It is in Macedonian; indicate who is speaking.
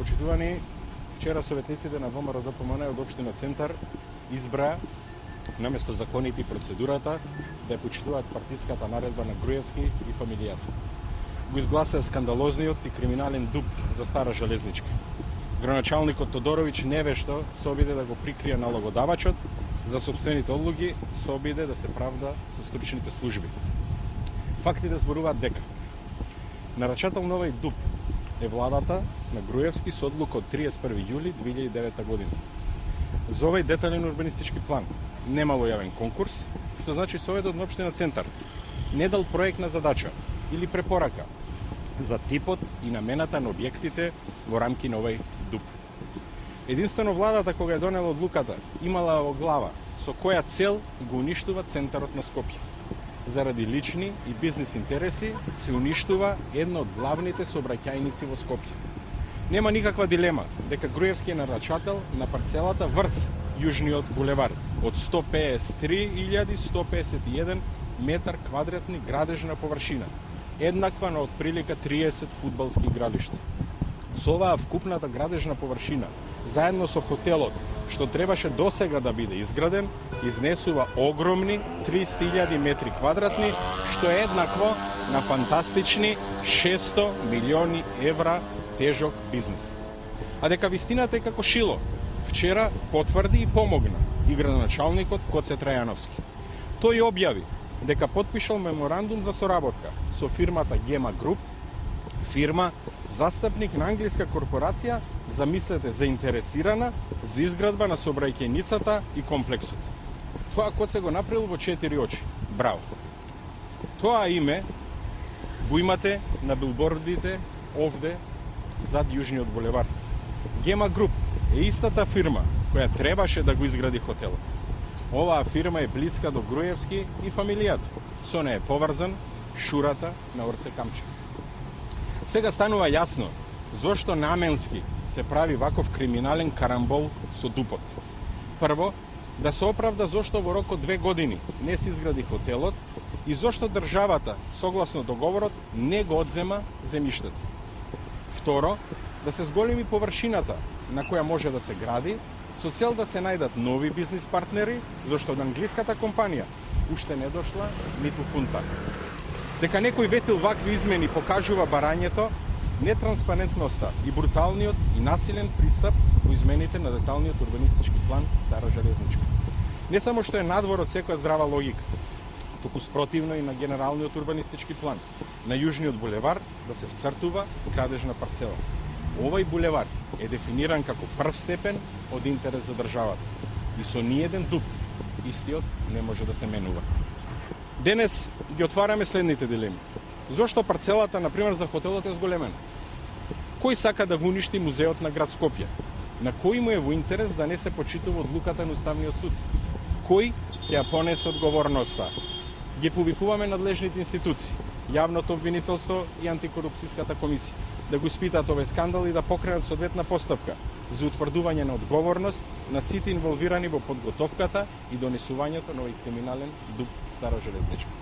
Speaker 1: Почитувани, вчера советниците на ВМРО ДПМН од општина Центар избра наместо законите и процедурата да ја почитуваат партиската наредба на Груевски и фамилијата. Го изгласаа скандалозниот и криминален ДУП за Стара Железничка. Граначалникот Тодоровиќ невешто се обиде да го прикрие налогодавачот за собствените одлуги, се обиде да се правда со стручните служби. Фактите зборуваат дека нарачател на овој ДУП е владата на Груевски со одлука од 31 јули 2009 година. За овој детален урбанистички план немало јавен конкурс, што значи Советот на општина Центар не дал проектна задача или препорака за типот и намената на објектите во рамки на овој ДУП. Единствено владата кога ја донела одлуката имала во глава со која цел го уништува центарот на Скопје. Заради лични и бизнис интереси се уништува една од главните сообраќајници во Скопје. Нема никаква дилема дека Груевски е нарачател на парцелата врз Јужниот булевар од 153.151 метар квадратни градежна површина, еднаква на отприлика 30 фудбалски игралишта. Со оваа вкупната градежна површина, заедно со хотелот, што требаше досега да биде изграден, изнесува огромни 30.000 метри квадратни, што е еднакво на фантастични 600 милиони евра тежок бизнес. А дека вистината е како шило, вчера потврди и помогна и градоначалникот Коце Трајановски. Тој објави дека потпишал меморандум за соработка со фирмата Gema Group, фирма застапник на англиска корпорација, замислете, заинтересирана за изградба на сообраќајницата и комплексот. Тоа Коце го направил во 4 очи. Браво! Тоа име го имате на билбордите овде зад Јужниот булевар. Gema Group е истата фирма која требаше да го изгради хотелот. Оваа фирма е блиска до Груевски и фамилијата. Со неја е поврзан шурата на Орце Камчев. Сега станува јасно зошто наменски се прави ваков криминален карамбол со ДУПот. Прво, да се оправда зошто во рок од 2 години не се изгради хотелот и зошто државата, согласно договорот, не го одзема земјиштето. Второ, да се зголеми површината на која може да се гради, со цел да се најдат нови бизнис партнери, зашто од англиската компанија уште не дошла ниту фунта. Дека некој ветил вакви измени покажува барањето, нетранспарентноста и бруталниот и насилен пристап во измените на деталниот урбанистички план Стара Железничка. Не само што е надвор од секоја здрава логика, туку спротивно и на генералниот урбанистички план на Јужниот булевар да се вцртува градежна парцела. Овој булевар е дефиниран како прв степен од интерес за државата и со ниеден ДУП истиот не може да се менува. Денес ги отвараме следните дилеми. Зошто парцелата, например, за хотелот е зголемена? Кој сака да го уништи музеот на град Скопје? На кој му е во интерес да не се почитува одлуката на Уставниот суд? Кој ќе ја понесе одговорноста? Ги повикуваме надлежните институции, јавното обвинителство и антикорупцијската комисија, да го испитаат овој скандал и да покренат соодветна постапка за утврдување на одговорност на сите инволвирани во подготовката и донесувањето на овој криминален ДУП Стара Железничка.